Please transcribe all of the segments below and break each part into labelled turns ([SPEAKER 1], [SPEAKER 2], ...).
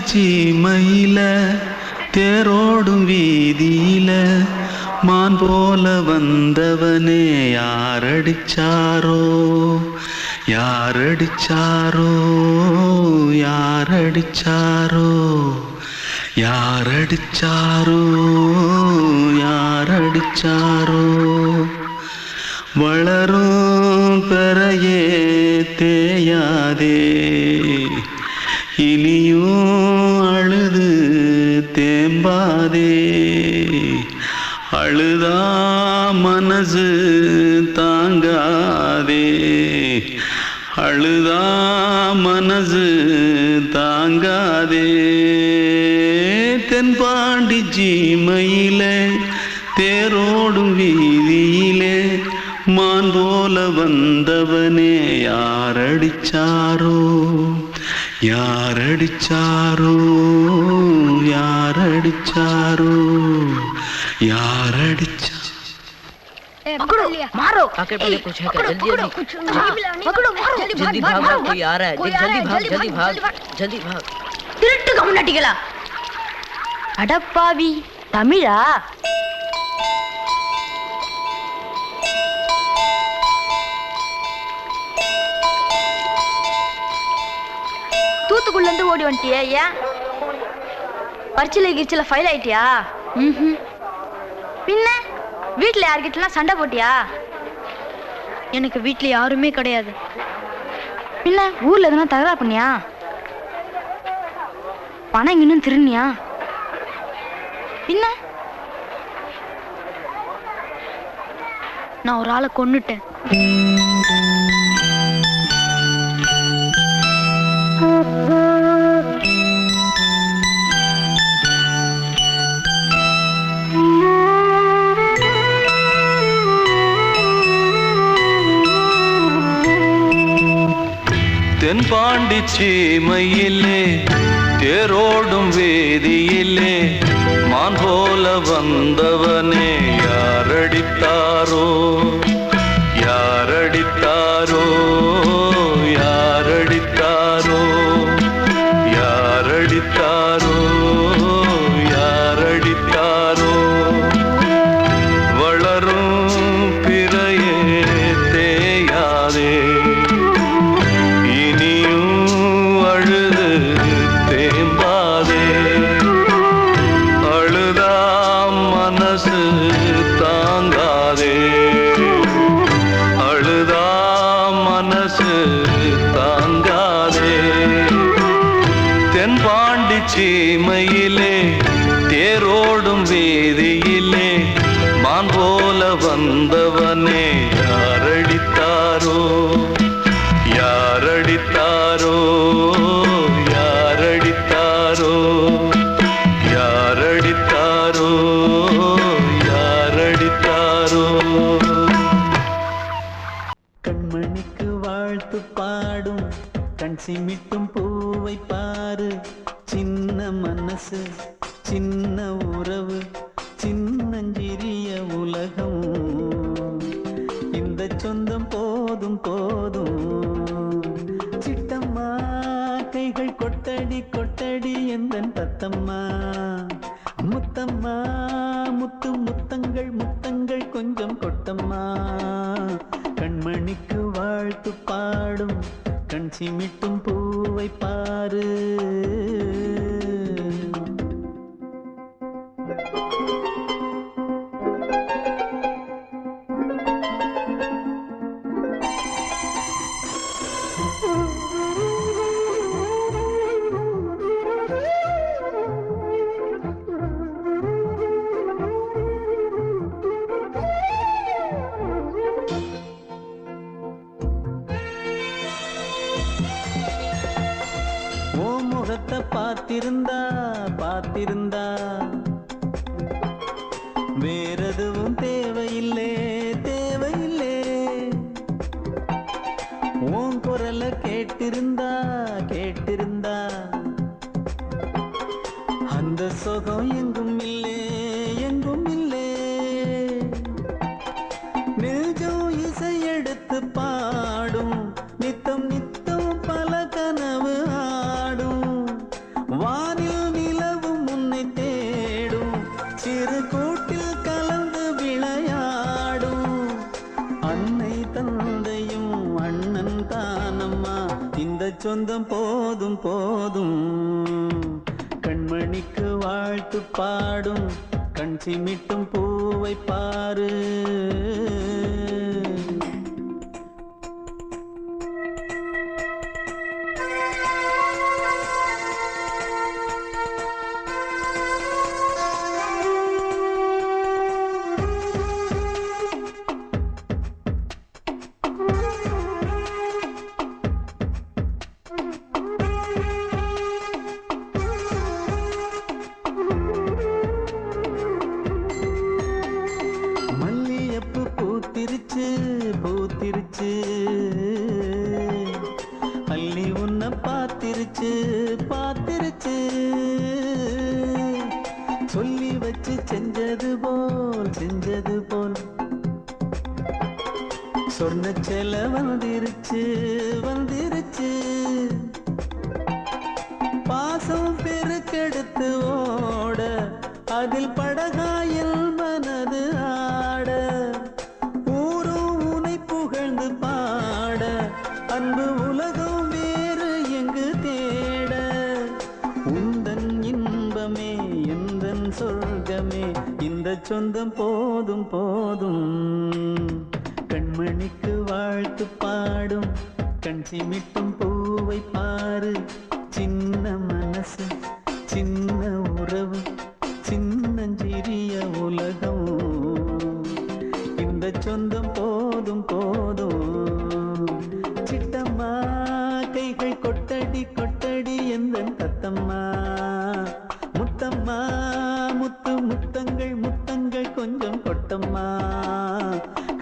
[SPEAKER 1] சீமையில தேரோடும் வீதியில மான் போல வந்தவனே யாரடிச்சாரோ யாரடிச்சாரோ யாரடிச்சாரோ யாரடிச்சாரோ யாரடிச்சாரோ வளரும் பெறையே தேயாதே இனியும் அழுது தேம்பாதே அழுதா மனசு தாங்காதே அழுதா மனசு தாங்காதே தென்பாண்டி சீமையிலே தேரோடும் வீதியிலே மான் போல வந்தவனே யாரடிச்சாரோ யாரடிச்சாரோ யாரடிச்சாரோ यारडिचा
[SPEAKER 2] पकड़ो मारो
[SPEAKER 3] आके पहले कुछ है क्या जल्दी जल्दी
[SPEAKER 2] पकड़ो मारो
[SPEAKER 3] जल्दी भाग कोई आ रहा है जल्दी भाग
[SPEAKER 2] திருட்டு கம்முனட்டிகளா அடப்பாவி தமிழா தூத்துக்குள்ள இருந்து ஓடி வந்துட்டியா ஏன் பரிச்சையில கிரிச்சில ஃபைல் ஆயிட்டியா பின்ன வீட்டுல யார்கிட்டலாம் சண்டை போட்டியா எனக்கு வீட்டுல யாருமே கிடையாது பின்ன ஊர்ல எதுனா தகராறு பண்ணியா பணம் இன்னும் திருநியா பின்ன நான் ஒரு ஆளை கொன்னுட்டேன்
[SPEAKER 1] தென்பாண்டி சீமையிலே தேரோடும் வேதியிலே மான் போல வந்தவனே யாரடித்தாரோ யாரடித்தாரோ யாரடித்தாரோ யாரடித்தாரோ யாரடித்தாரோ வளரும் பிறையே தேயாதே தென்பாண்டி சீமையிலே தேரோடும் வேதியிலே மான் போல வந்தவனே யாரடித்தாரோ யாரடித்தாரோ யாரடித்தாரோ யாரடித்தாரோ யாரடித்தாரோ
[SPEAKER 4] கண்மணிக்கு வாழ்த்து பாடும் கண் சிமிட்டும் பூவை பாரு சின்ன மனசு சின்ன உறவு சின்னஞ்சிறிய உலகம் இந்த சொந்தம் போதும் போதும் சிட்டம்மா கைகள் கொட்டடி கொட்டடி எந்தன் தத்தம்மா முத்தம்மா முத்து முத்தங்கள் முத்தங்கள் கொஞ்சம் கொட்டம்மா கண்மணிக்கு வாழ்த்து பாடும் கண் சிமிட்டும் பூவை பாரு முகத்தை பார்த்திருந்தா பார்த்திருந்தா வேறெதுவும் தேவையில்லை தேவையில்லை உன் குரலை கேட்டிருந்தா கேட்டிருந்தா அந்த சுகம் எங்கும் இல்லை எங்கும் இல்லை நெஞ்சம் இசை எடுத்து பாடும் நித்தம் நித்தம் பல கனவு ஆடும் வானி சொந்தம் போதும் போதும். கண்மணிக்கு வாழ்த்து பாடும் கண் சிமிட்டும் பூவை பாரு. பூத்திருச்சு பூத்திருச்சு அள்ளி உன்னை பார்த்திருச்சு பார்த்திருச்சு. சொல்லி வச்சு செஞ்சது போல் சொன்ன செல வந்துருச்சு வந்துருச்சு. பாசம் பெருக்கெடுத்து ஓட அதில் படகாயில் மனது ஆட. புகழ்ந்து பாட அன்பு உலகம் வேறு எங்கு தேட. உந்தன் இன்பமே எந்தன் சொர்க்கமே இந்த சொந்தம் போதும் போதும். கண்மணிக்கு வாழ்த்து பாடும் கண் சிமிட்டும் பூவை பாரு. சின்ன மனசு சின்ன உறவு சின்னஞ்சிறிய உலகம் இந்த சொந்தம் போதும் போதும். சிட்டம்மா கைகள் கொட்டடி கொட்டடி எந்தன் தத்தம்மா. முத்தம்மா முத்து முத்தங்கள் முத்தங்கள் கொஞ்சம் கொட்டம்மா.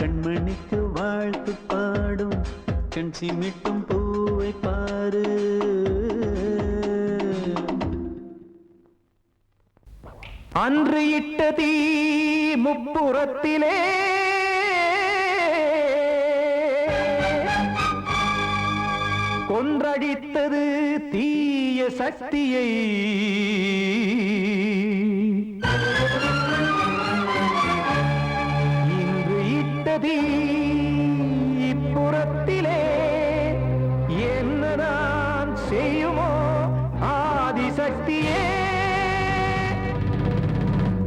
[SPEAKER 4] கண்மணிக்கு வாழ்த்து பாடும் கண் சிமிட்டும் பூவை பாரு.
[SPEAKER 5] அன்று இட்ட தீ முப்புறத்திலே கொன்றடித்தது தீய சக்தியை. இன்று இட்டதீ இப்புறத்திலே என்ன நான் செய்யுமோ ஆதிசக்தியே.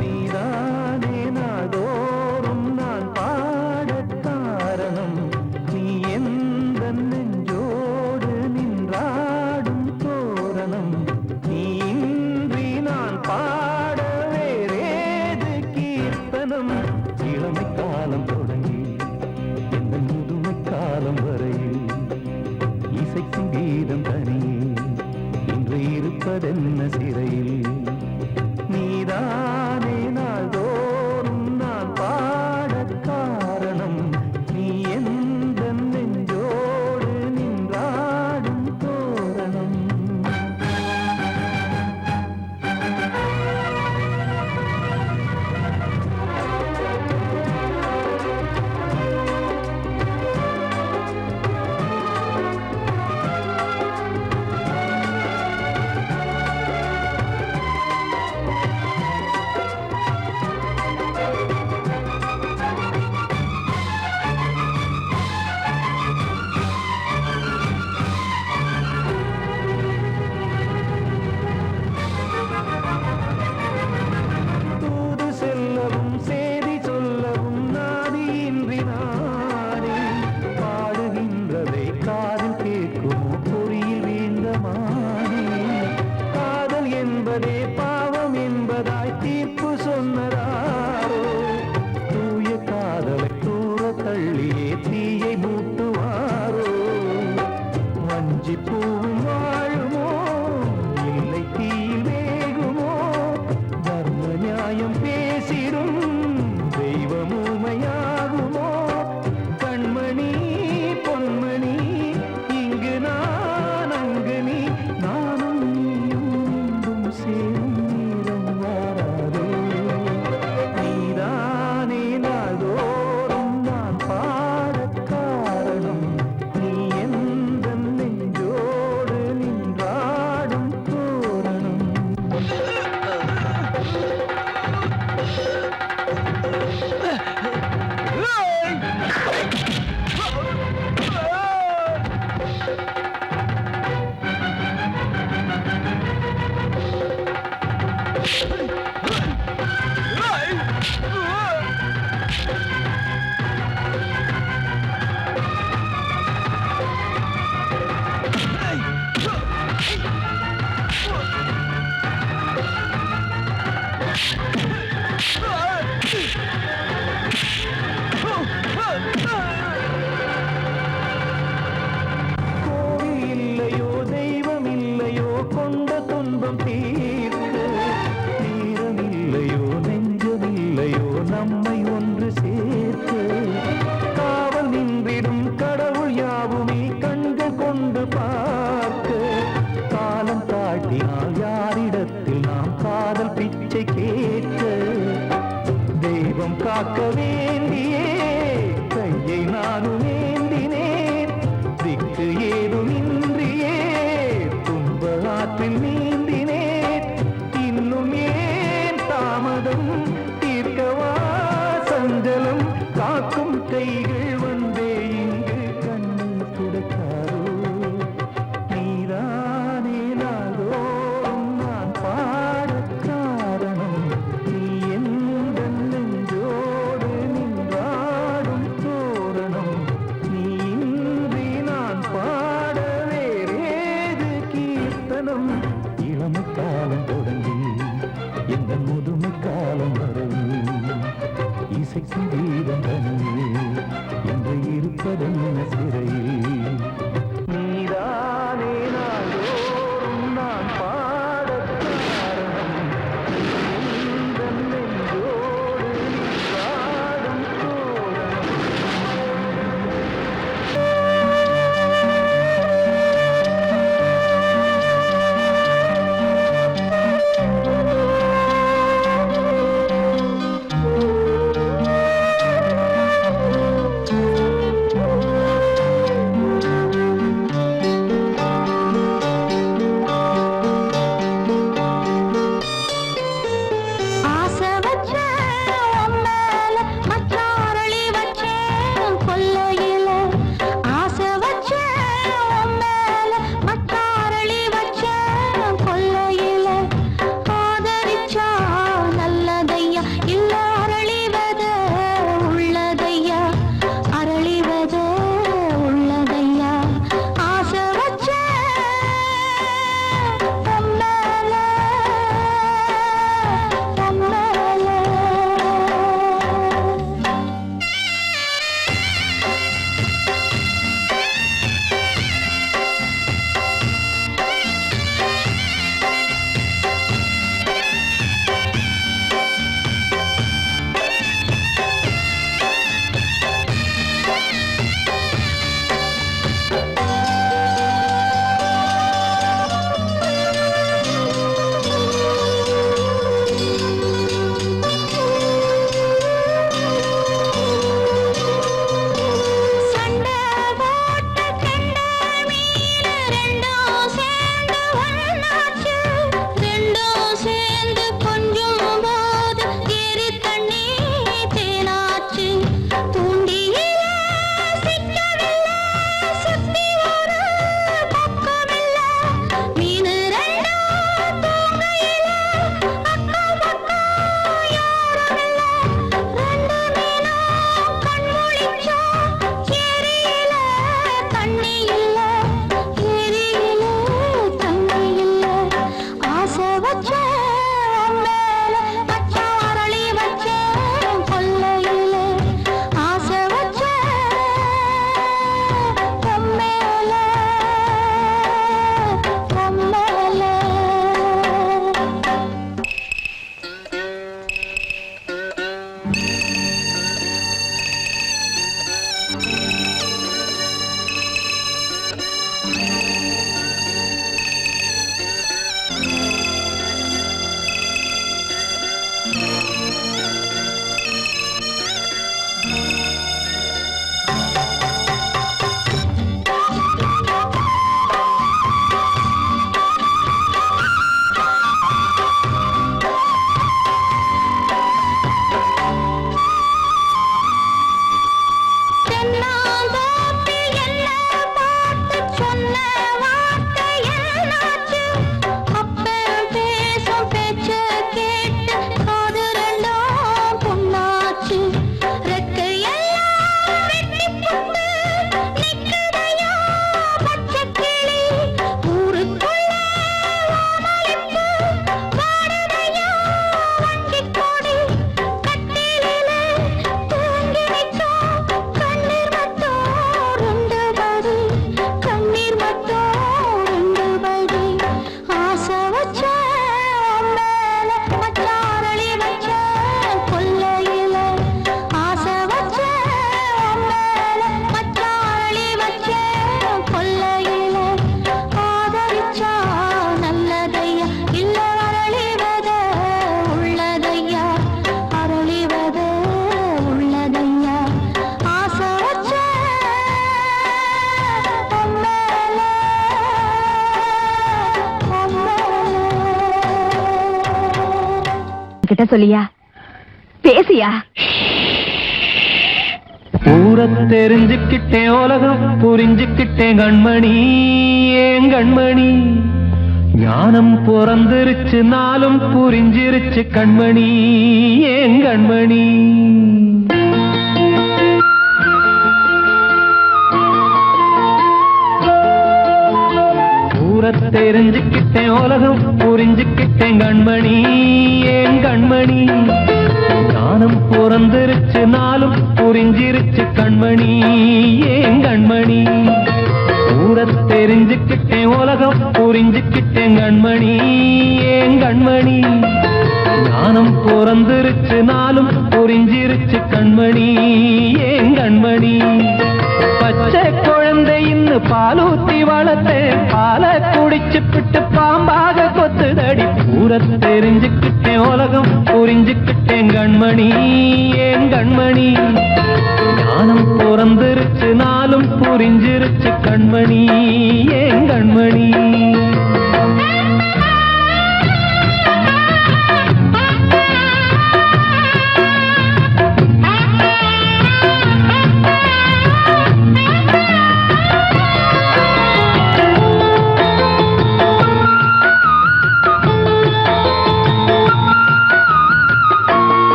[SPEAKER 5] நீதானே நாள்தோறும் நான் பாடக் காரணம். நீ எந்த நெஞ்சோடு நின்றாடும் தோரணம். நீ இன்றி நான் பாட வேறேது கீர்த்தனம். இளமை காலம் தொடங்கி காக்கும் கைகள் வந்தே இங்கு கண்ணீர் துடைக்காரோ நீதானே நாள்தோறும் நான் பாடக் காரணம் நீ எந்த நெஞ்சோடு நின்றாடும் தோரணம் நீ இன்றி நான் பாட வேறேது கீர்த்தனம் இளமை காலம் தொடங்கி எந்த முதுமை காலம் வரையில் இசைக்கும் வீதம் தனியே என்று இருப்பதென்ன சிறையில் நீதானே நாள்தோறும் நான் பாடக் காரணம் எந்த நெஞ்சோடு நின்றாடும் தோரணம்
[SPEAKER 2] ஆசை வச்சேன் உன் மேல, மச்சாரளி வச்சேன் கொல்லையில. ஆசை வச்சேன் உன் மேல, மச்சாரளி வச்சேன் கொல்லையில. ஆதரிச்சா நல்லதையா, இல்ல அரளிவத உள்ளதையா, அரளிவத உள்ளதையா. ஆசை வச்சேன் உன் மேல, உன் மேல. சண்டை போட்ட கெண்டை மீன் ரெண்டும் சேர்ந்து ஒண்ணாச்சு. ரெண்டும் சேர்ந்து கொஞ்சும் போது ஏரி தண்ணி தேனாச்சு. தூண்டியில சிக்கவில்லை, சுத்தி ஒரு பக்கமில்லை. மீன் ரெண்டும் தூங்கையில அக்கம் பக்கம் யாருமில்லை. ரெண்டு மீனும் கண் முழிச்சா ஏரியில தண்ணி இல்ல, ஏரியில தண்ணி இல்ல. ஆசை வச்சேன் உன் மேல, மச்சாரளி வச்சேன் கொல்லையில. ஆசை வச்சேன் உன் மேல, உன் மேல. தென்னாந்தோப்பில் என்ன பார்த்து சொன்ன வார்த்தை என்னாச்சு? அப்பன் பேசும் பேச்ச கேட்டு காது ரெண்டும் புண்ணாச்சு. ரெக்கையெல்லாம் வெட்டிப் போட்டு நிக்குதையா பச்சைக்கிளி. ஊருக்குள்ள ஓமளிப்பு வாடுதையா வண்டிக் கொடி. கட்டிலிலே தூங்கி நிற்கும் கண்ணீர் மட்டும் ரெண்டு படி, கண்ணீர் மட்டும் ரெண்டு படி. ஆசை வச்சேன் உன் மேல, மச்சாரளி வச்சேன் கொல்லையில. ஆசை வச்சேன் உன் மேல, மச்சாரளி வச்சேன் கொல்லையில. ஆதரிச்சா நல்லதையா, இல்ல அரளிவத உள்ளதையா, அரளிவத உள்ளதையா. ஆசை வச்சேன் உன் மேல, உன் மேல.
[SPEAKER 6] கிட்ட சொல்லியா, பேசியா.
[SPEAKER 5] ஊரை தெரிஞ்சுக்கிட்டேன் உலகம் புரிஞ்சுக்கிட்டேன் கண்மணி ஏன் கண்மணி ஞானம் பிறந்திருச்சு நாளும் புரிஞ்சிருச்சு கண்மணி ஏன் கண்மணி ஊரை தெரிஞ்சுக்கிட்டேன் உலகம் புரிஞ்சுக்கிட்டேன் கண்மணி ஏன் கண்மணி ஞானம் பிறந்திருச்சு நாளும் புரிஞ்சிருச்சு கண்மணி ஏன் கண்மணி ஊரை தெரிஞ்சுக்கிட்டேன் உலகம் புரிஞ்சுக்கிட்டேன் கண்மணி ஏன் கண்மணி ஞானம் பிறந்திருச்சு நாளும் புரிஞ்சிருச்சு கண்மணி ஏன் கண்மணி பச்சை குழந்தை இன்னும் பாலூத்தி வளர்த்தேன் பாலை குடிச்சு பிட்டு பாம்பாக கொத்துதடி ஊரை தெரிஞ்சுக்கிட்டேன் உலகம் புரிஞ்சுக்கிட்டேன் கண்மணி ஏன் கண்மணி ஞானம் பிறந்திருச்சு நாளும் புரிஞ்சிருச்சு கண்மணி ஏன் கண்மணி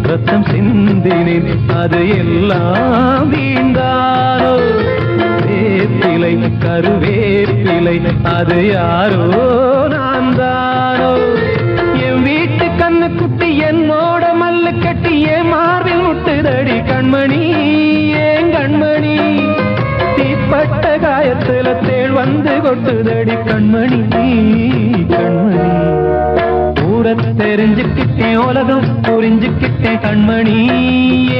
[SPEAKER 5] ரத்தம் சிந்தினேன் அது எல்லாம் வீண்டானோ வேப்பிலை கருவேப்பிலை அது யாரோ நான் தானோ என் வீட்டு கண்ணு குட்டி என்னோட மல்லு கட்டி என் மார்பில் முட்டுதடி கண்மணி ஏன் கண்மணி தீப்பட்ட காயத்துல தேள் வந்து கொட்டுதடி கண்மணி கண்மணி ஊரை தெரிஞ்சுக்கிட்டேன் உலகம் புரிஞ்சுக்கிட்டேன் கண்மணி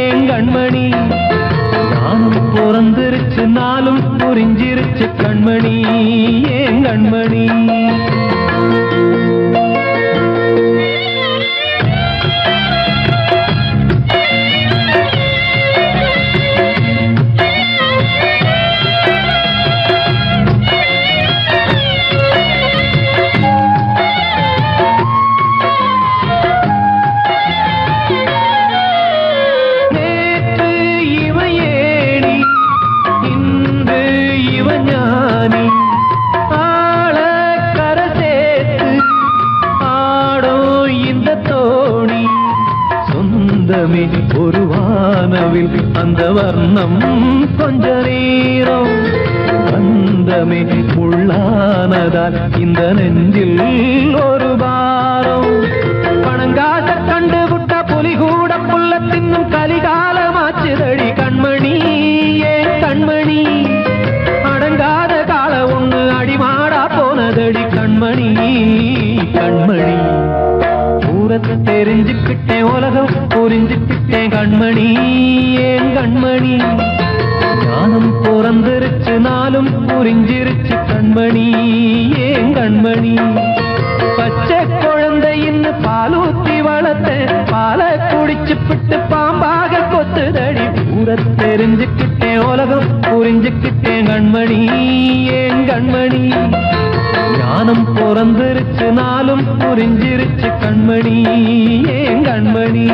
[SPEAKER 5] ஏன் கண்மணி ஞானம் பிறந்திருச்சு நாளும் புரிஞ்சிருச்சு கண்மணி ஏன் கண்மணி ஒரு வானவில் அந்த வர்ணம் கொஞ்ச நேரம் வந்தமே உள்ளானதால் இந்த நெஞ்சில் ஒரு பாரம் பணங்காச கண்டு விட்ட புலி கூட புல்ல தின்னும் கலிகாலமாச்சுதடி கண்மணி ஏன் கண்மணி அடங்காத கால ஒண்ணு அடிமாடா போனதடி கண்மணி கண்மணி தெரிஞ்சுக்கிட்டேன் உலகம் புரிஞ்சுக்கிட்டேன் கண்மணி ஏன் கண்மணி ஞானம் பிறந்திருச்சு நாளும் புரிஞ்சிருச்சு கண்மணி ஏன் கண்மணி பச்சை குழந்தை இன்னும் பாலூத்தி வளர்த்தேன் பாலை குடிச்சு பிட்டு பாம்பாக கொத்துதடி ஊரை தெரிஞ்சுக்கிட்டேன் உலகம் புரிஞ்சுக்கிட்டேன் கண்மணி ஏன் கண்மணி ஞானம் பிறந்திருச்சு நாளும் புரிஞ்சிருச்சு கண்மணி ஏன் கண்மணி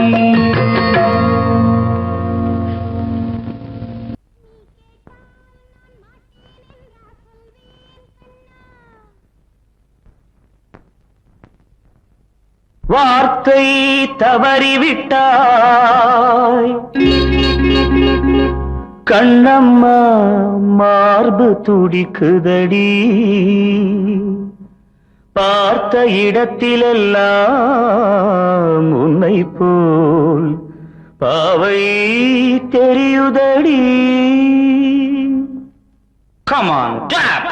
[SPEAKER 1] வார்த்தை தவறிவிட்டாய் கண்ணம்மா மார்பு துடிக்குதடி பார்த்த இடத்திலெல்லாம் உன்னை போல் பாவை தெரியுதடி. Come on, clap!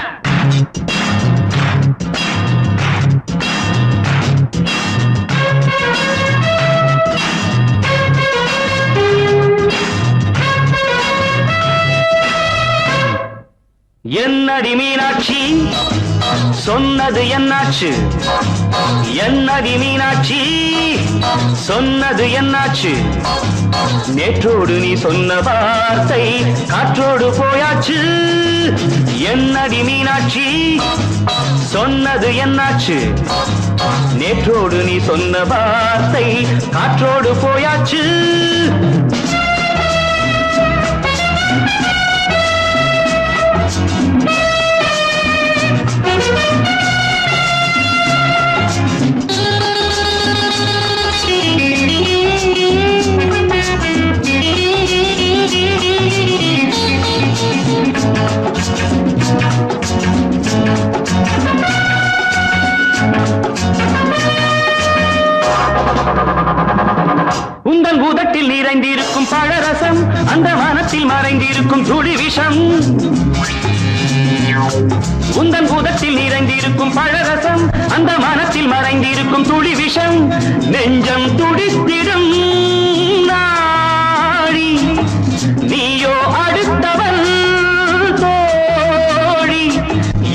[SPEAKER 1] என்னடி மீனாட்சி சொன்னது என்னாச்சு? என்னடி மீனாட்சி சொன்னது என்னாச்சு? நேற்றோடு நீ சொன்ன வார்த்தை காற்றோடு போயாச்சு. என்னடி மீனாட்சி சொன்னது என்னாச்சு? நேற்றோடு நீ சொன்ன வார்த்தை காற்றோடு போயாச்சு. உந்தன் பூதத்தில் நிறைந்திருக்கும் பழரசம், அந்த மனத்தில் மறைந்திருக்கும் துளி விஷம். உந்தன் பூதத்தில் நிறைந்திருக்கும் பழரசம், அந்த மனத்தில் மறைந்திருக்கும் துளி விஷம். நெஞ்சம் துடித்திடும் நாடி, நீயோ அடுத்தவள் தோழி.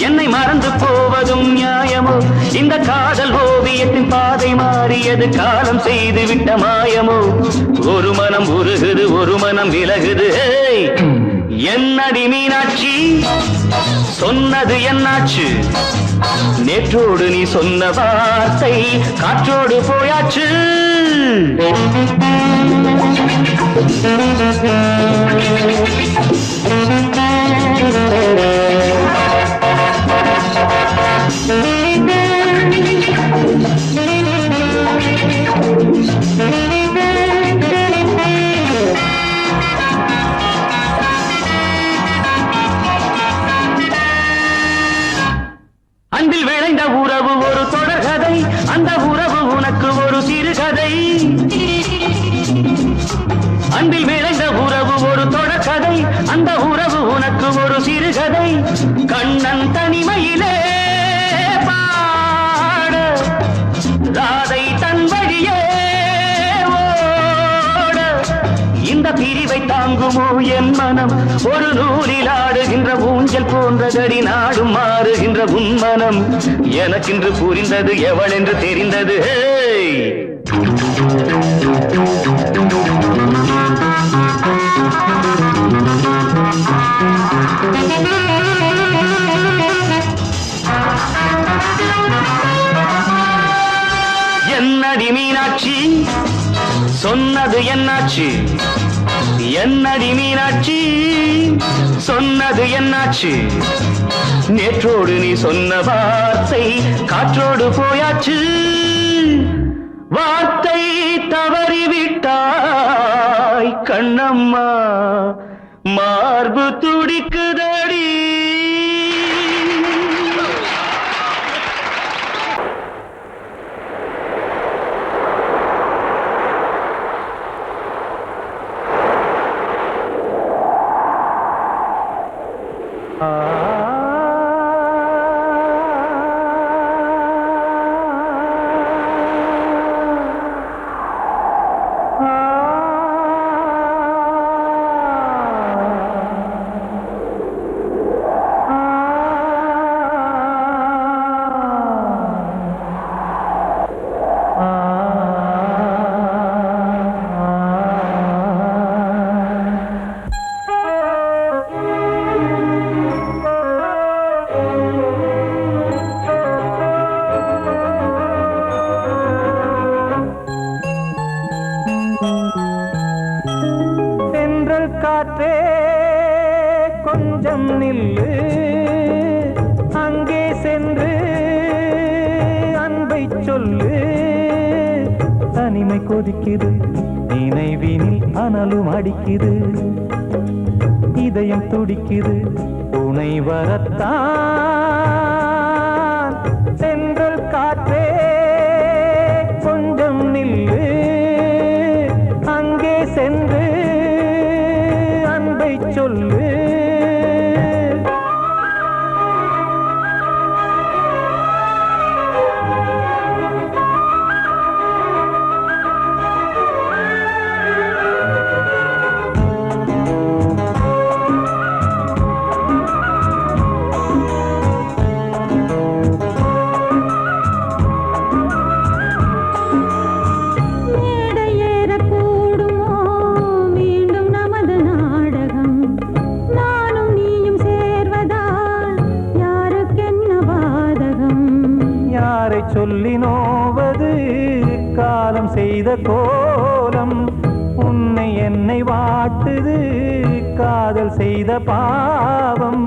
[SPEAKER 1] என்னை மறந்து போவதும் நியாயமோ? இந்த காதல் ஓவியத்தின் பாதை மாறியது, காலம் செய்து விட்ட மாயமோ? ஒரு மனம் உருகுது, ஒரு மனம் விலகுது. என்னடி மீனாட்சி சொன்னது என்னாச்சு? நேற்றோடு நீ சொன்ன வார்த்தை காற்றோடு போயாச்சு. அன்பில் விளைந்த உறவு ஒரு தொடர்கதை, அந்த உறவு உனக்கு ஒரு சிறுகதை. அன்பில் விளைந்த உறவு ஒரு தொடர்கதை, அந்த உறவு உனக்கு ஒரு சிறுகதை. கண்ணன் தனிமையிலே பாட, ராதை தன் வழியே ஓட. இந்த பிரிவை தாங்குமோ என் மனம்? ஒரு நூலில் ஆடுகின்ற ஊஞ்சல் போன்றதடி, நாடும் மாறுகின்ற உன்மனம். எனக்கென்று புரிந்தது எவள் என்று தெரிந்தது. என்னடி மீனாட்சி சொன்னது என்னாச்சு? என்னடி மீனாட்சி சொன்னது என்னாச்சு? நேற்றோடு நீ சொன்ன வார்த்தை காற்றோடு போயாச்சு. வார்த்தை தவறிவிட்டாய் கண்ணம்மா, மார்பு துடிக்குதடி.
[SPEAKER 5] காற்றே கொஞ்சம் நில்லு, அங்கே சென்று அன்பை சொல்லு. தனிமை கொதிக்குது, நினைவினில் அனலும் அடிக்குது, இதயம் துடிக்குது துணை வரத்தான். சென்றல் காற்றே கொஞ்சம் நில்லு, அங்கே சென்று அன்பை சொல்லு. செய்த கோலம் உன்னை என்னை வாட்டுது காதல் செய்த பாவம்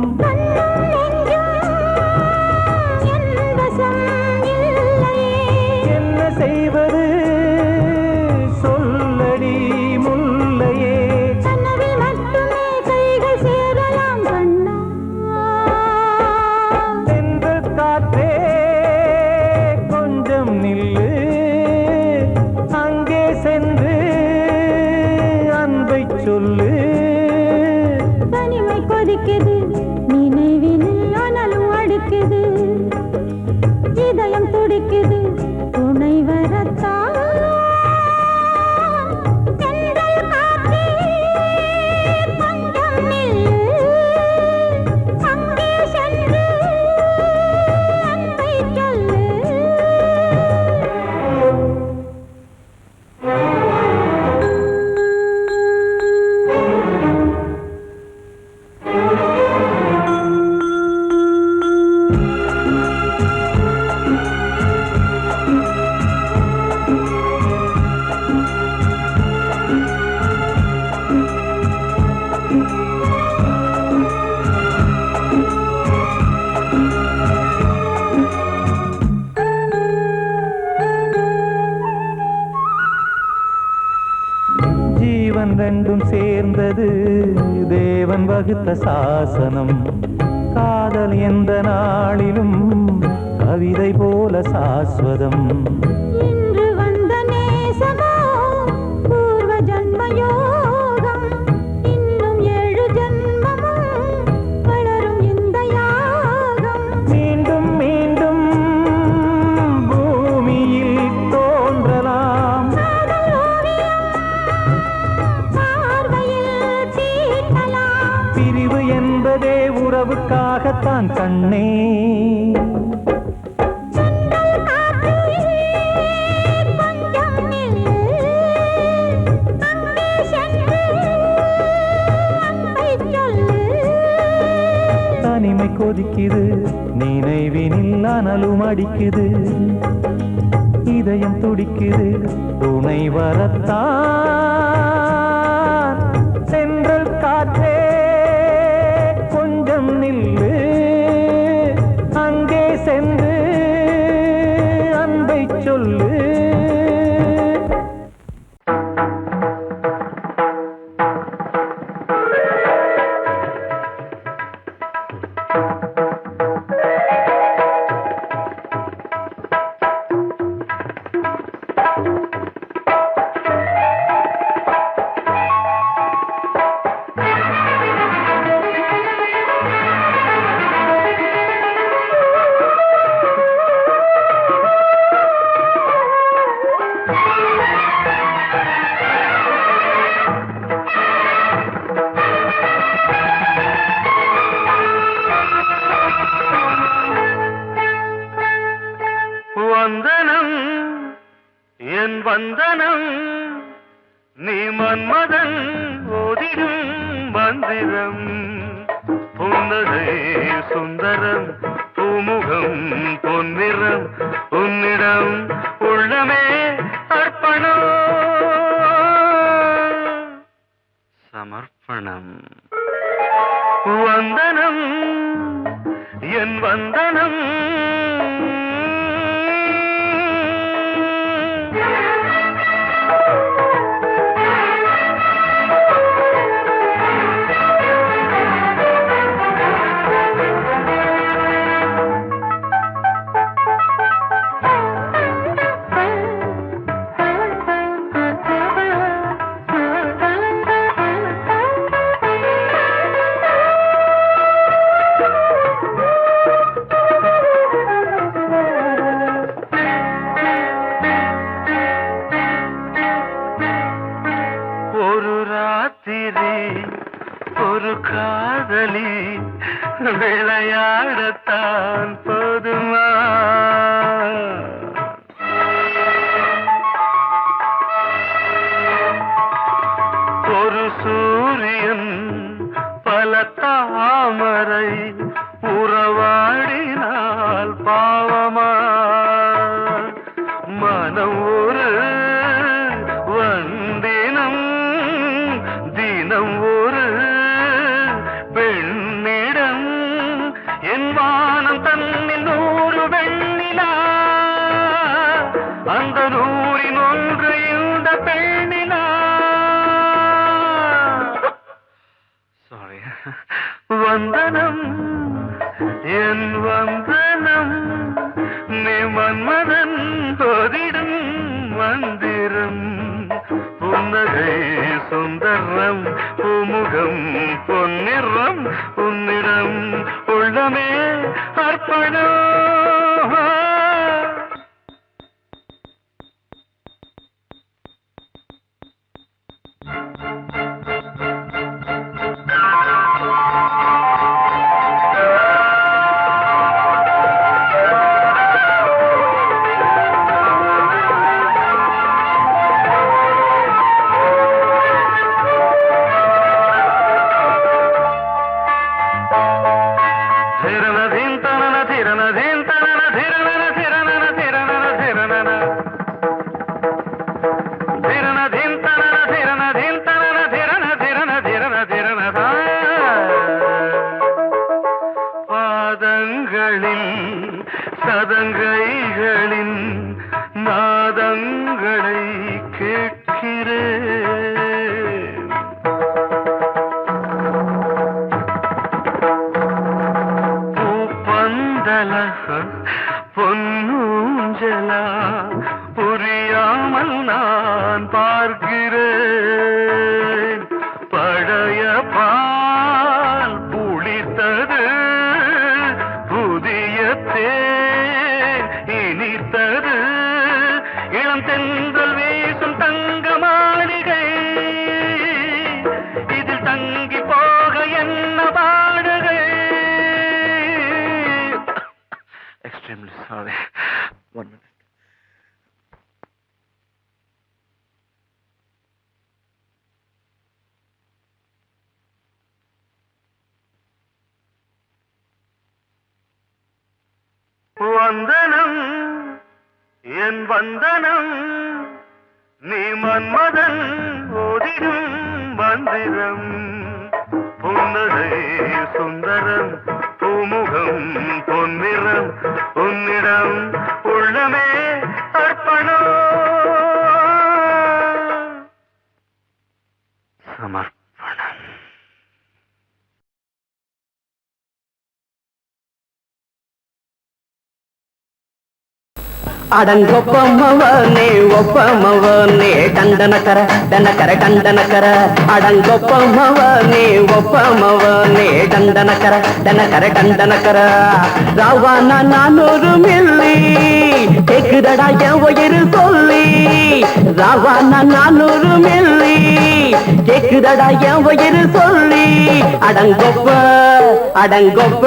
[SPEAKER 5] என்ன செய்வது சொல்லடி முல்லையே தென்றல் காற்றே கொஞ்சம் நில்லு அங்கே சென்று அன்பை சொல்லு
[SPEAKER 6] தனிமை கொதிக்குது நினைவினில் ஆனாலும் அடிக்குது இதயம் துடிக்குது துணை வரத்தான் தென்றல் காற்றே கொஞ்சம் நில்லு அங்கே சென்று அன்பை சொல்லு
[SPEAKER 5] ஜீவன் ரெண்டும் சேர்ந்தது தேவன் வகுத்த சாசனம் காதல் எந்த நாளிலும் கவிதை போல சாஸ்வதம்
[SPEAKER 6] இன்று வந்த நேசமோ பூர்வ ஜன்ம யோகம் இன்னும் 7 ஜன்மமும் வளரும் இந்த யாகம்
[SPEAKER 5] மீண்டும் மீண்டும் பூமியில் தோன்றலாம்
[SPEAKER 6] காதல் ஓவியம் பார்வையில் தீட்டலாம்
[SPEAKER 5] பிரிவு என்பதே உறவுக்காகத்தான் கண்ணே
[SPEAKER 6] தென்றல் காற்றே கொஞ்சம் நில்லு அங்கே சென்று அன்பை சொல்லு
[SPEAKER 5] தனிமை கொதிக்குது நினைவினில் அனலும் அடிக்குது இதயம் துடிக்குது துணை வரத்தான் சென்றல் காற்றே கொஞ்சம் நில்லு அங்கே சென்று அன்பை சொல்லு
[SPEAKER 1] வந்தனம் என் வந்தனம் நீ மன்மதன் ஓதிடும் மந்திரம் புன்னகை சுந்தரம் பூமுகம் பொன்னிறம் உன்னிடம் உள்ளமே அர்ப்பணம் சமர்ப்பணம் வந்தனம் என் வந்தனம் ஒரு காதலி விளையாடத்தான் போதுமா ஒரு சூரியன் பல தாமரை உறவாடினால் பாவமா மனம் ஒரு தினம் ஒரு பெண்ணிடம் என் வானம் தன்னில் 100 வெண்ணிலா அந்த 100இன் ஒன்று இந்த பெண்ணிலா சாரி வந்தனம் என் வந்தனம் நீ மன்மதன் போதிடும் மந்திரம் புன்னகை சுந்தரம் பூமுகம் பொன்னிறம் உன்னிடம் உள்ளமே அர்ப்பணம் சதங்கைகளின் நாதங்களை கேட்கிறேன் பூப்பந்தல பொன்னூஞ்சலா புரியாமல் நான் பார்க்கிறேன் பழைய பால் புளித்தது புதிய தேன் இனித்தது இளம் தென்றல் வீசும் தங்க மாளிகை இதில் தங்கி போக என்ன பாடுகை எக்ஸ்ட்ரீம்லி சாரி 1 minute வந்தனம் என் வந்தனம் நீ மன்மதன் ஓதிடும் மந்திரம் புன்னகை சுந்தரம் பூமுகம் பொன்னிறம் உன்னிடம் உள்ளமே அர்ப்பணம் சமர்ப்பணம்
[SPEAKER 7] அடங்கொப்பமவனே ஒப்பமவனே டண்டனக்கர டனக்கர டண்டனக்கர அடங்கொப்பமவனே ஒப்பமவனே டண்டனக்கர டனக்கர டண்டனக்கர ராவானா 400 மில்லி கேக்குதடா என் உயிர் சொல்லி ராவானா 400 மில்லி கேக்குதடா என் உயிர் சொல்லி அடங்கொப்ப அடங்கொப்ப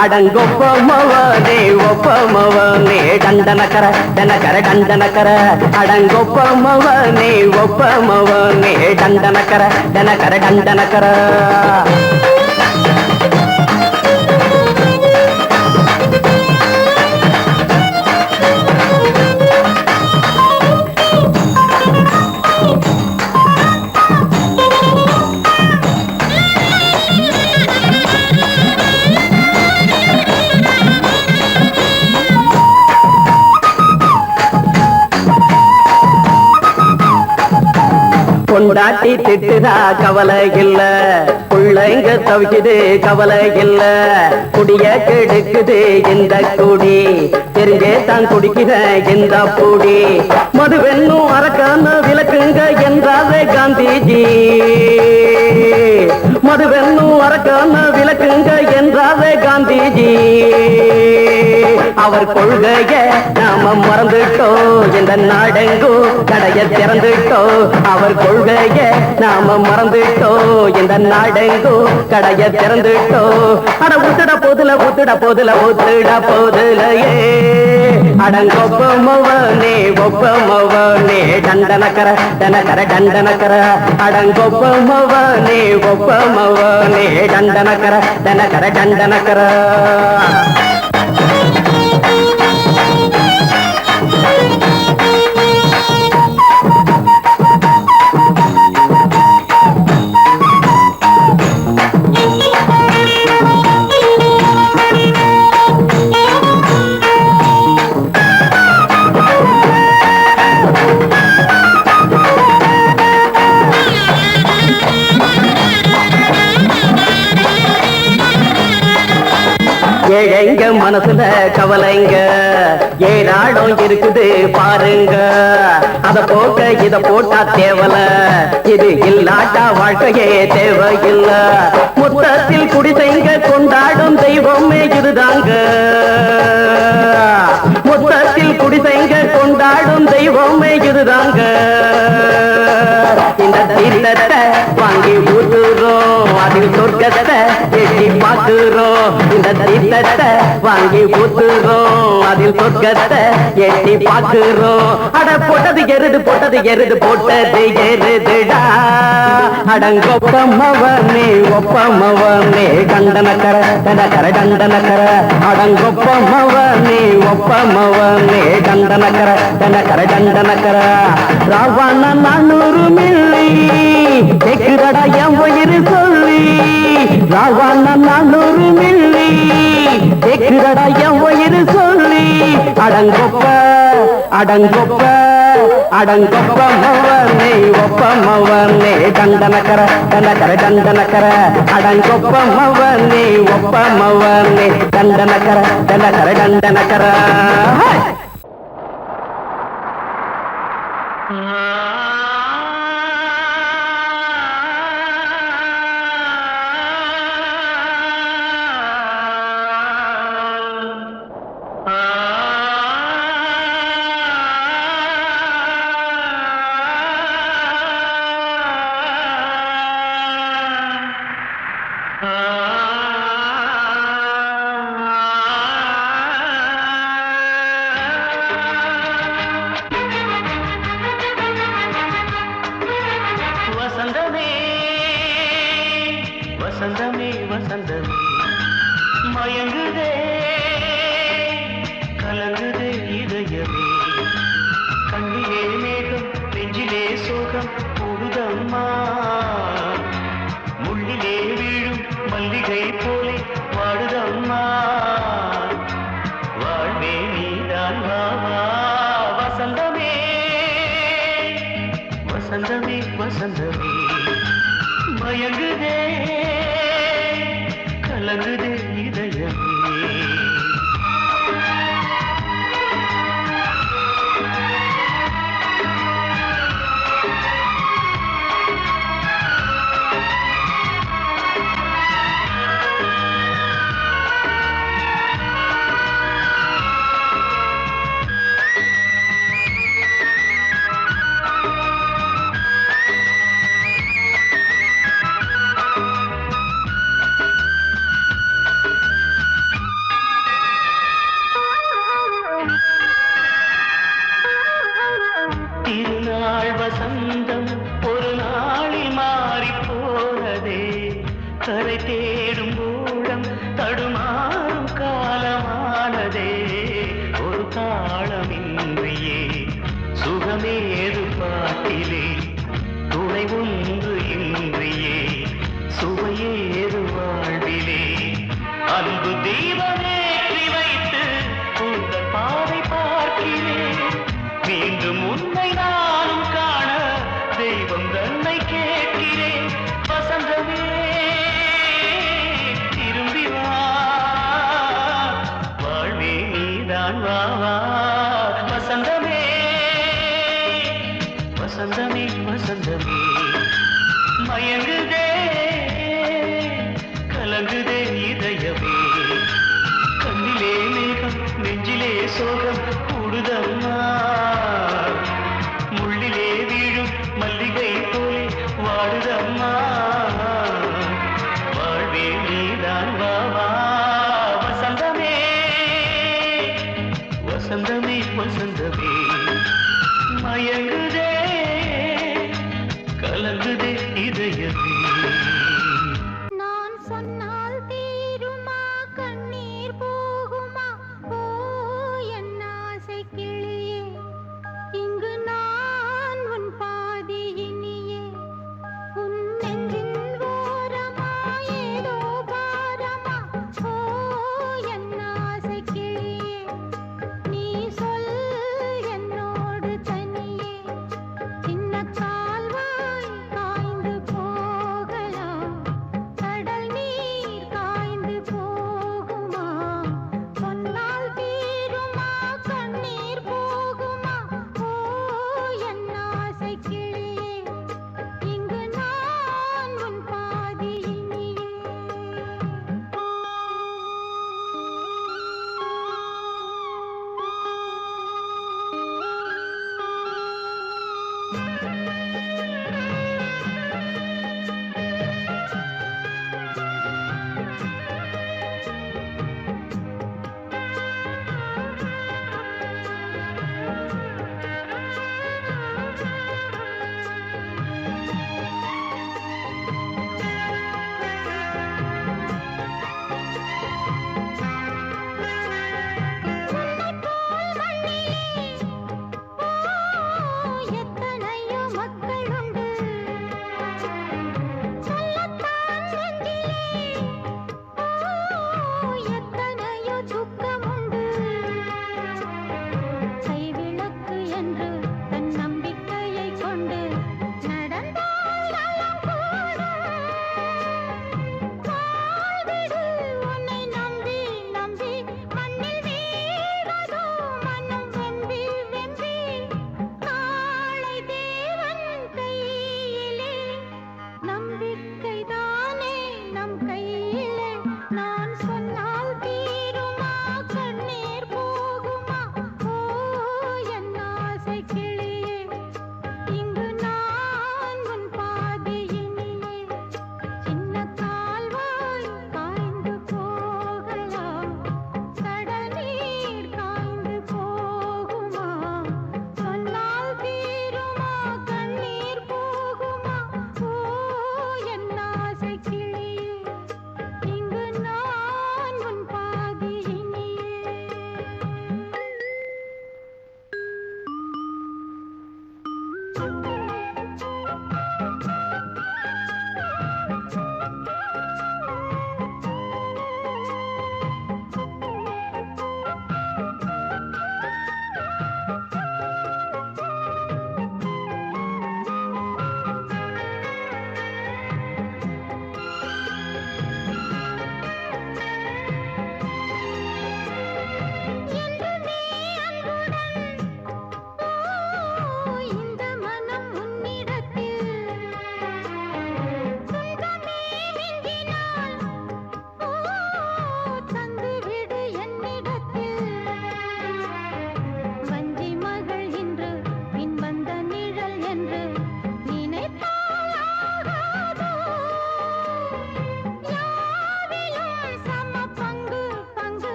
[SPEAKER 7] அடங்கொப்பமவனே ஒப்பமவனே டண்டனக்கர டனக்கர டண்டனக்கர அடங்கொப்பமவனே ஒப்பமவனே டண்டனக்கர டனக்கர டண்டனக்கர பொண்டாட்டி திட்டுதா கவலை இல்ல பிள்ளைங்க தவிக்குது கவலை இல்ல குடிய கெடுக்குது இந்த குடி தெரிஞ்சே தான் குடிக்கிற இந்த பூடி மதுவென்னும் அரக்கான விளக்குங்க என்றாரே காந்திஜி மதுவென்னும் அரக்கான விளக்குங்க என்றாரே காந்திஜி அவர் கொள்கைய நாம மறந்துட்டோம் இந்த நாடெங்கும் கடைய திறந்துட்டோம் அவர் கொள்கைய நாம மறந்துட்டோம் இந்த நாடெங்கும் கடைய திறந்துட்டோம் அட ஊத்துட போதுல ஊத்துட போதுல ஊத்துட போதுலையே அடங்கொப்பமவனே ஒப்பமவனே டண்டனக்கர டனக்கர டண்டனக்கர அடங்கொப்பமவனே ஒப்பமவனே டண்டனக்கர டனக்கர டண்டனக்கர ஏழைங்க மனசுல கவலைங்க ஏராளம் இருக்குது பாருங்க. அத போக்க இத போட்டா தேவல, இது இல்லாட்டா வாழ்க்கையே தேவையில்ல. மொத்தத்தில் குடிசைங்க கொண்டாடும் தெய்வமே இதுதாங்க. மொத்தத்தில் குடிசைங்க கொண்டாடும் தெய்வமே இதுதாங்க. இந்த தீர்த்தத்தை வாங்கி ஊத்துறோம், அதில் சொர்க்கத்தை எட்டி பார்க்கிறோம். இந்த தீர்த்தத்தை வாங்கி ஊத்துறோம், அதில் சொர்க்கத்தை எட்டி பார்க்கிறோம். அட போட்டது எருது போட்டது எருது போட்டது எருதுடா. அடங்கொப்பமவனே ஒப்பமவனே கண்டனக்கர தடக்கர தண்டனக்கர. அடங்கொப்பமவனே ஒப்பமவனே கண்டனக்கர தடக்கர தண்டனக்கர. ராவண 400 மில்லி கேக்குதடா என் உயிர் சொல்லி. ராவண 400 மில்லி கேக்குதடா என் உயிர் சொல்லி. அடங்கொப்ப அடங்கொப்ப அடங்கொப்பமவனே ஒப்பமவனே கண்டனக்கர தண்டக்கர தண்டனக்கர. அடங்கொப்பமவனே ஒப்பமவனே கண்டனக்கர தண்டக்கர தண்டனக்கர.
[SPEAKER 1] வசந்தமே வசந்தமே வசந்தமே மயங்குதே கலங்குதே இதயமே. கண்ணிலே மேகம் நெஞ்சிலே சோகம் கூடுதம்மா. முள்ளிலே வீழும் மல்லிகை போலே வாடுதம்மா. வாழ்வே நீதான் வாவா. வசந்தமே வசந்தமே வசந்தமே மயங்குதே கலங்குதே இதயமே. திருநாள் வசந்தம் ஒரு நாளில் மாறி போனதே. கரை தேடும் ஊழம் தடுமாறும் காலமானதே. ஒரு தாளமின்றியே சுகமேது பாட்டிலே. துணை ஒன்று இன்றியே சுவையேது வாழ்விலே. அன்பு தீபமேற்றி வைத்து உங்கள் பாதை பார்க்கிறேன். மீண்டும் உன்னை நானும் காண தெய்வம் தன்னை கேட்கிறேன். வசந்தமே திரும்பி வா, வாழ்வே நீதான் வாவா. வசந்தமே வசந்தமே வசந்தமே மயங்குதே கலங்குதே இதயமே. கண்ணிலே மேகம் நெஞ்சிலே சோகம் கூடுதம்மா. முள்ளிலே வீழும் மல்லிகை போலே வாடுதம்மா. வாழ்வே நீதான் வாவா. வசந்தமே வசந்தமே வசந்தமே மயங்குதே கலங்குதே இதயமே.
[SPEAKER 6] நான் சொன்னால் தீருமா கண்ணீர் போகுமா? ஓ என் ஆசை கிளியே, இங்கு நான் உன் பாதி இனியே. உன் நெஞ்சின் ஓரமா ஏதோ பாரமா? ஓ என் ஆசை கிளியே, நீ சொல் என்னோடு தனியே. சின்ன கால்வாய் காய்ந்து போகலாம்.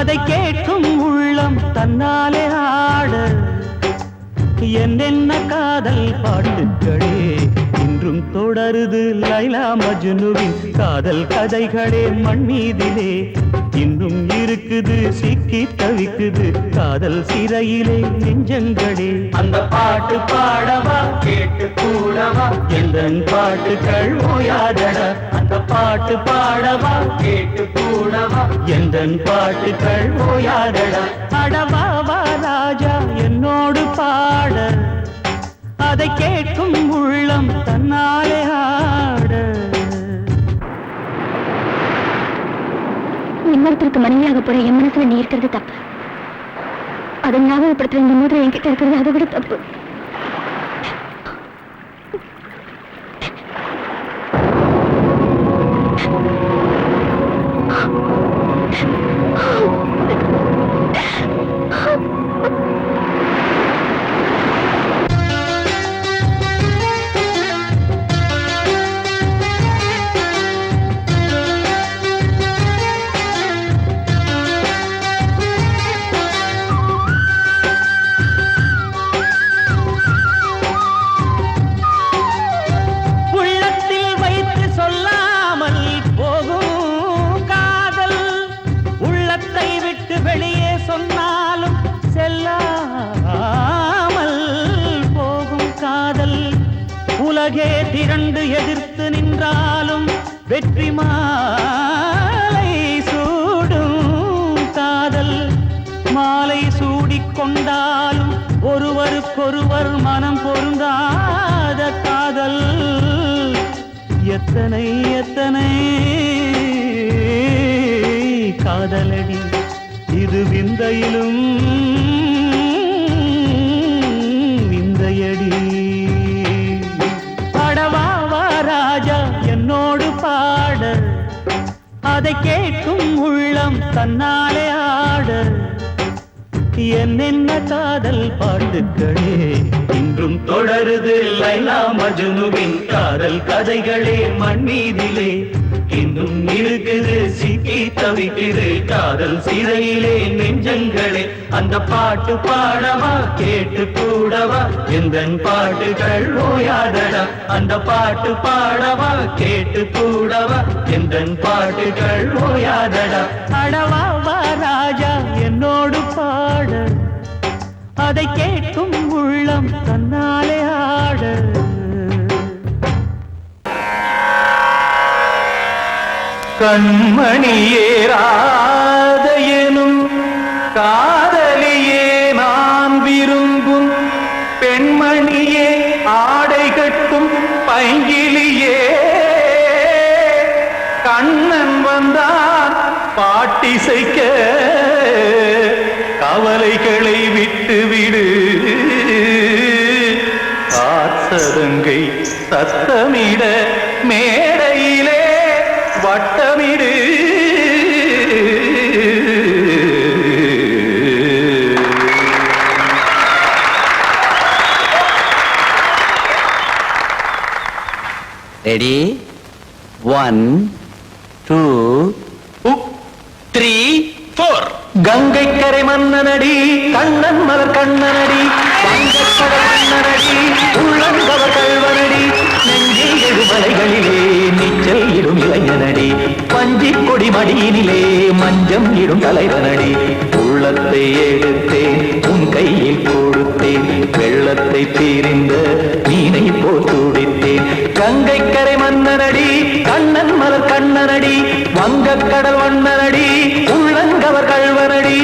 [SPEAKER 4] அதை கேட்கும் உள்ளம் தன்னாலே ஆட என்னென்ன காதல் பாட்டுக்களே இன்றும் தொடருது லைலா மஜ்னுவின் காதல் கதைகளே மண் மீதிலே இன்னும் இருக்குது சிக்கி தவிக்குது காதல் சிறையிலே நெஞ்சங்களே அந்த பாட்டு பாடவா கேட்டு கூடவா எந்தன் பாட்டுகள் ஓயாதடா அந்த பாட்டு பாடவா கேட்டு கூடவா எந்தன் பாட்டுகள் ஓயாதடா அடவாவா ராஜா என்னோடு பாட அதை கேட்கும் உள்ளம் தன்னாலே ஆட
[SPEAKER 6] இன்னொருத்தருக்கு மனைவியாக போற என் மனசுல நீ இருக்கிறது தப்பு அதை ஞாபகப்படுத்துற இந்த மோதிரம் என்கிட்ட இருக்கிறது அதை விட தப்பு
[SPEAKER 4] உலகே திரண்டு எதிர்த்து நின்றாலும் வெற்றி மாலை சூடும் காதல் மாலை சூடிக்கொண்டாலும் ஒருவருக்கொருவர் மனம் பொருந்தாத காதல் எத்தனை எத்தனை காதலடி இது விந்தையிலும் விந்தையடி ராஜா என்னோடு பாட அதை கேட்கும் உள்ளம் தன்னாலே ஆட என்னென்ன காதல் பாட்டுக்களே இன்றும் தொடருது லைலா மஜ்னுவின் காதல் கதைகளே மண் மீதிலே இன்னும் இருக்குது சிக்கி தவிக்குது காதல் சிறையிலே நெஞ்சங்களே அந்த பாட்டு பாடவா கேட்டு கூடவா எந்தன் பாட்டுகள் ஓயாதடா அந்த பாட்டு பாடவா கேட்டு கூடவா எந்தன் பாட்டுகள் ஓயாதடா அடவாவா ராஜா என்னோடு பாட அதை கேட்கும் உள்ளம் தன்னாலே ஆட கண்மணியே ராதையனும் காதலியே நான் விரும்பும் பெண்மணியே ஆடை கட்டும் பைங்கிலியே கண்ணன் வந்தான் பாட்டிசைக்க கவலைகளை விட்டுவிடு காத்ததங்கை சத்தமிட மேடையிலே வட்டமிடு
[SPEAKER 7] ரெடி 1 2 3 4
[SPEAKER 4] கங்கை கரை மன்னனடி கண்ணன் மலர் கண்ணனடி வங்கக்கடல் மன்னனடி உள்ளங்கவர் கல்வனடி நெஞ்சில் எழுமலைகளிலே நீச்சல் இடும் இளைஞனடி பஞ்சிக் கொடி மடியினிலே மஞ்சம் இடும் தலைவனடி உள்ளத்தை எடுத்தேன் உன் கையில் கொடுத்தேன் வெள்ளத்தை தீரிந்த மீனை போல் துடித்தேன் கங்கை கரை மன்னனடி கண்ணன் மலர் கண்ணனடி வங்கக்கடல் வண்ணனடி உள்ளங்கவர் கல்வனடி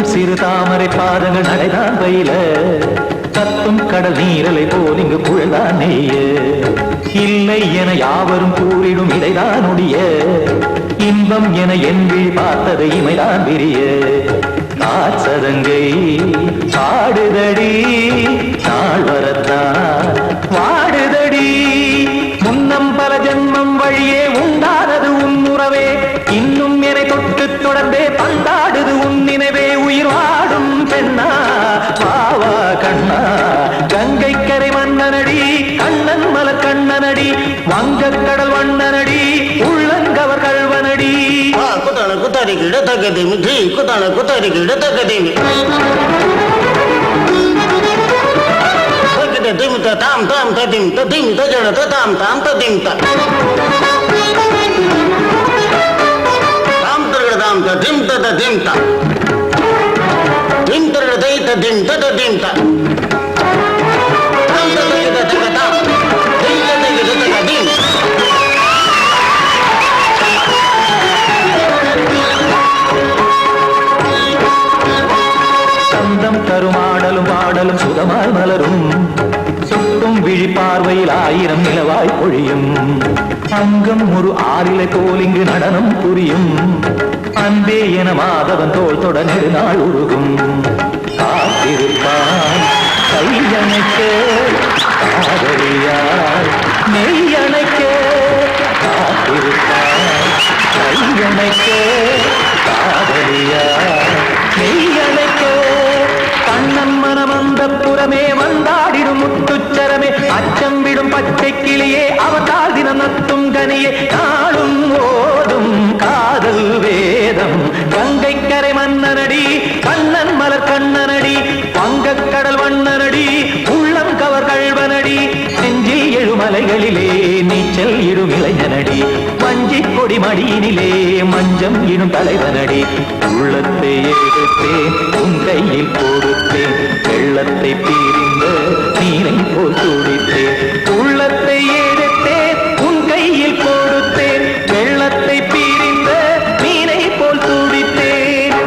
[SPEAKER 4] சிறு தாமரை பாதங்கள் நடைதான் பயில கத்தும் கடல் நீரலை போல் இங்கு புழல்தான் நெய்ய இல்லை என யாவரும் கூறிடும் இதைதான் ஒடிய இன்பம் என என்விழி பார்த்தது இமைதான் விரிய காற்சதங்கை பாடுதடி நாள் வரத்தான் வாடுதடி முன்னம் பல ஜென்மம் வழியே உண்டானது உன் உறவே இன்னும் என்னை தொட்டு தொடர்ந்தே பந்தாடுது உன் நினைவே உயிர் வாடும் பெண்ணா வாவா கண்ணா கங்கை கரை மன்னனடி கண்ணன் மலர் கண்ணனடி வங்கக் கடல் வண்ணனடி உள்ளங்கவர் கல்வனடி
[SPEAKER 8] குத்தான குத்தாரி கிட தகதிமி ஜி குத்தான குத்தாரி கிட தகதிமி திம் தாம் தாம் ததிம் ததிம் தஜட தாம் தாம் ததிம் தாம் தரகட தாம் ததிம் ததிம் தாம் திம் தரகட தை ததிம் ததிம் தாம் தாம் தரகட தகதாம் திம் தரகட தகதிம்
[SPEAKER 4] சந்தம் தருமாடலும் பாடலும் சுதமாய் மலரும் சுட்டும் விழி பார்வையில் ஆயிரம் நிலவாய் பொழியும் அங்கம் ஒரு ஆறிலை போல் இங்கு நடனம் புரியும் அன்பே என மாதவன் தோள் தொட நெடுநாள் உருகும் காத்திருப்பான் கையணைக்க காதலியார் நெய்யணைக்க காத்திருப்பான் கையணைக்க காதலியார் நெய்யணைக்க கண்ணன் மனமந்த புறமே வந்தாடிடும் முத்துச்சரமே அச்சம் விடும் பச்சை கிளியே அவதால் தினம் நத்தும் கனியே நாளும் ஓதும் காதல் வேதம் கங்கை கரை மன்னனடி கண்ணன் மலர் கண்ணனடி வங்கக் கடல் வண்ணனடி உள்ளம் கவர் கழ்வனடி நெஞ்சில் எழுமலைகளிலே நீச்சல் இடும் இளைஞனடி வஞ்சி கொடி மடியினிலே மஞ்சம் இடும் தலைவனடி உள்ளத்தை எடுத்தேன் உன் கையில் கொடுத்தேன் வெள்ளத்தை பிரிந்த நீரை போல் துடித்தேன் உள்ளத்தை எடுத்தேன் உன் கையில் கொடுத்தேன் வெள்ளத்தை பிரிந்த நீரை போல் துடித்தேன்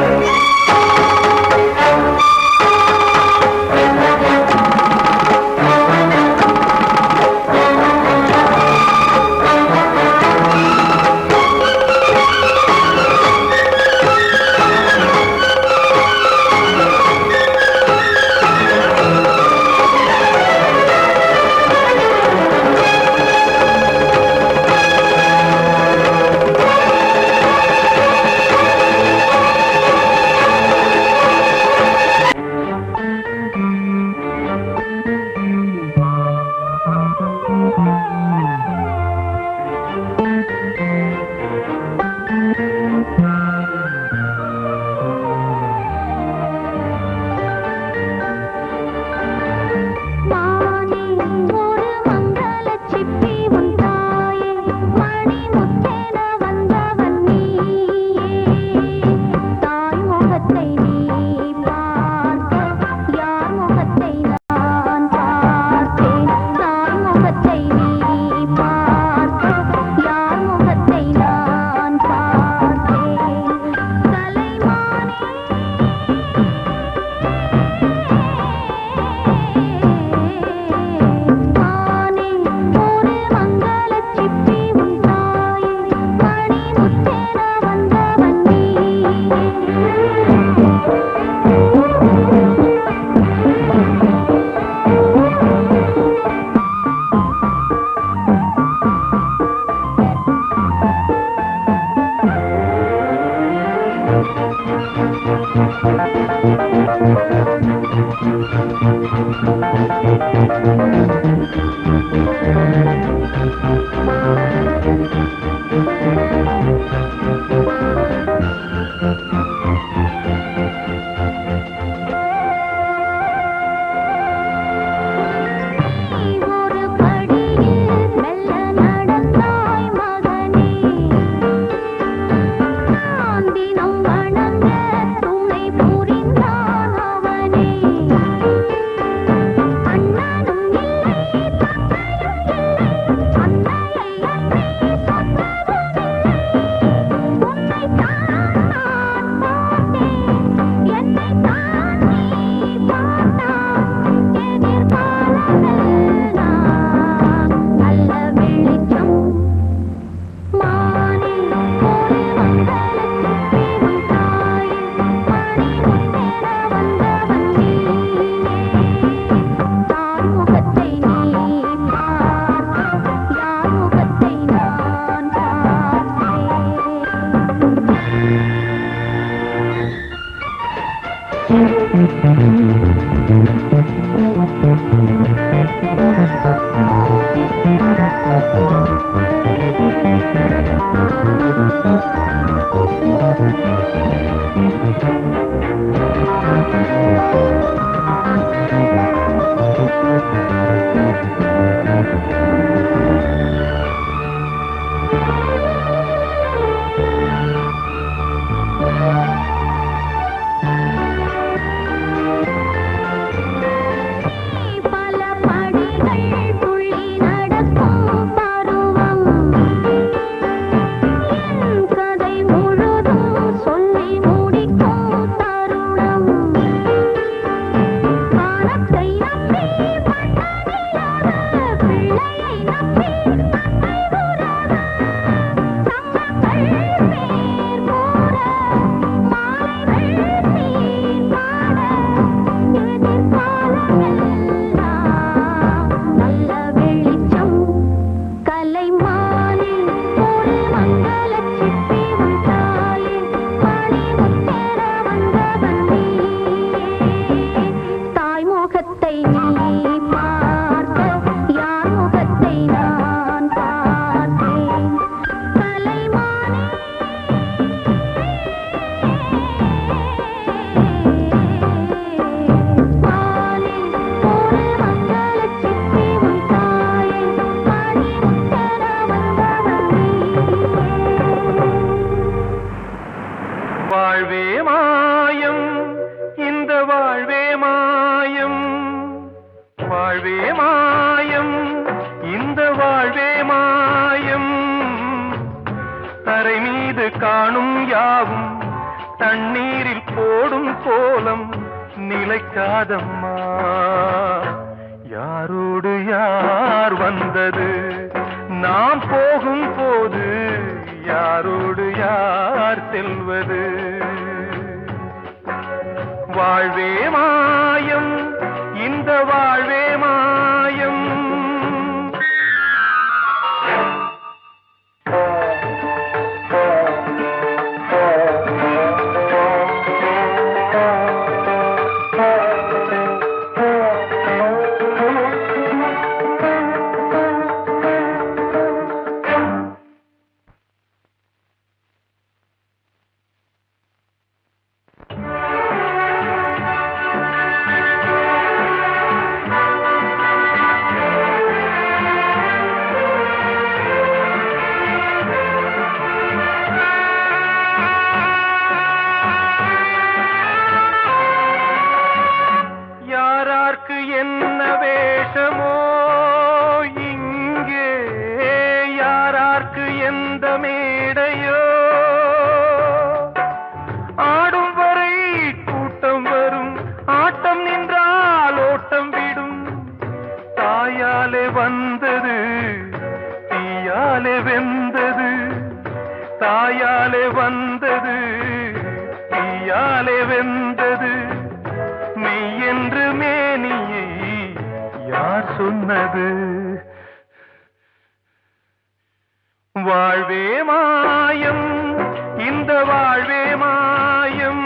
[SPEAKER 6] முகத்தை நீ பார்க்க யார் முகத்தை நான் பார்த்தேன் கலைமானே வானில் ஒரு மங்களச் சிப்பி உன் தாயின் மணிமுத்தன வந்தவள்
[SPEAKER 5] வாழ்வே மாயம் இந்த வாழ்வே மாயம் வாழ்வே மாயம் இந்த வாழ்வே மாயம் தரை மீது காணும் யாவும் தண்ணீரில் போடும் கோலம் நிலைக்காதம்மா யாரோடு யார் வந்தது நாம் போகும் போது யாரோடு யார் செல்வது வாழ்வே மாயம் இந்த வாழ்வே மாயம் யாரார்க்கு என்ன வேஷமோ இங்கே யாரார்க்கு எந்த மேடையோ ஆடும் வரை கூட்டம் வரும் ஆட்டம் நின்றால் ஓட்டம் விடும் தாயாலே வந்தது தீயாலே வெந்தது தாயாலே வந்தது தீயாலே வெந்தது மெய் என்று மேனியை யார் சொன்னது வாழ்வே மாயம் இந்த வாழ்வே மாயம்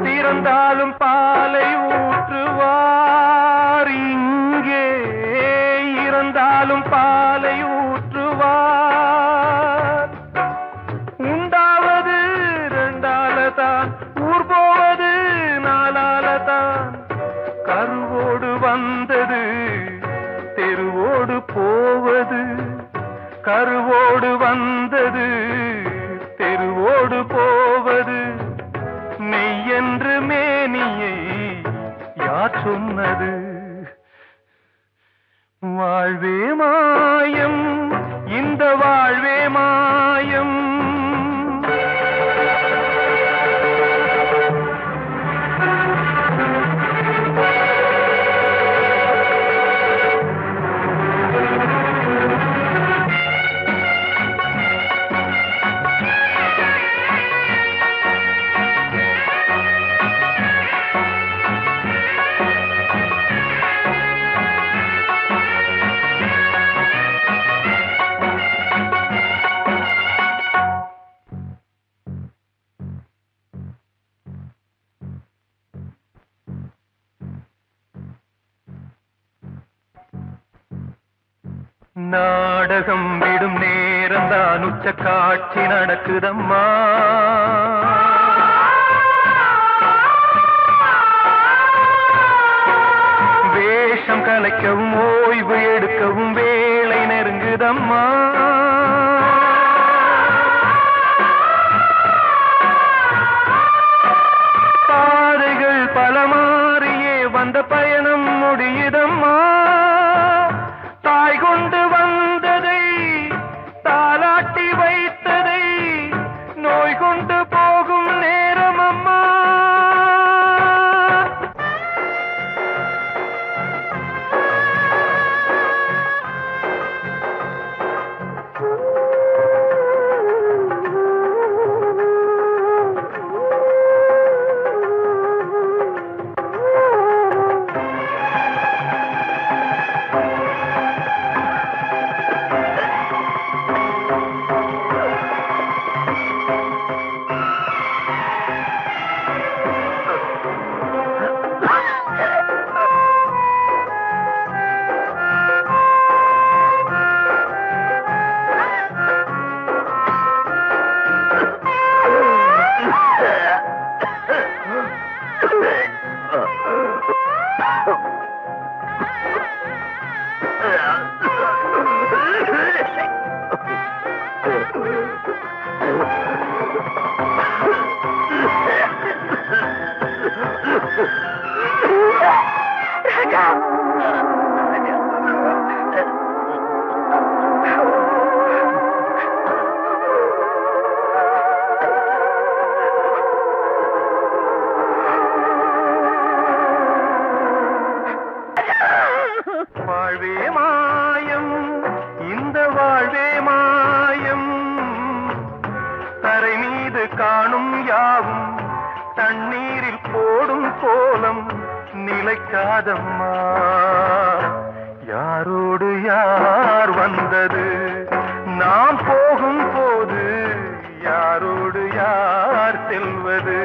[SPEAKER 5] திறந்தாலும் பாலை ஊற்றுவார் இங்கே இறந்தாலும் பாலை ஊற்றுவார் உண்டாவது ரெண்டாலதான் ஊர் போவது நாலாலதான் கருவோடு வந்தது தெருவோடு போவது கருவோடு வந்தது தெருவோடு போவது மெய் என்று மேனியை யார் சொன்னது வாழ்வே மாயம் இந்த வாழ்வே மாயம் நாடகம் விடும் நேரம் தான் உச்ச காட்சி நடக்குதம்மா வேஷம் கலைக்கவும் ஓய்வு எடுக்கவும் வேளை நெருங்குதம்மா பாதைகள் பல மாறியே வந்த பயணம் முடியுதம்மா தாய் கொண்டு வந்ததை தாலாட்டி வைத்ததை நோய் கொண்டு போகும் நேரம் காணும் யாவும் தண்ணீரில் போடும் கோலம் நிலைக்காதம்மா. யாரோடு யார் வந்தது நாம் போகும் போது யாரோடு யார் செல்வது?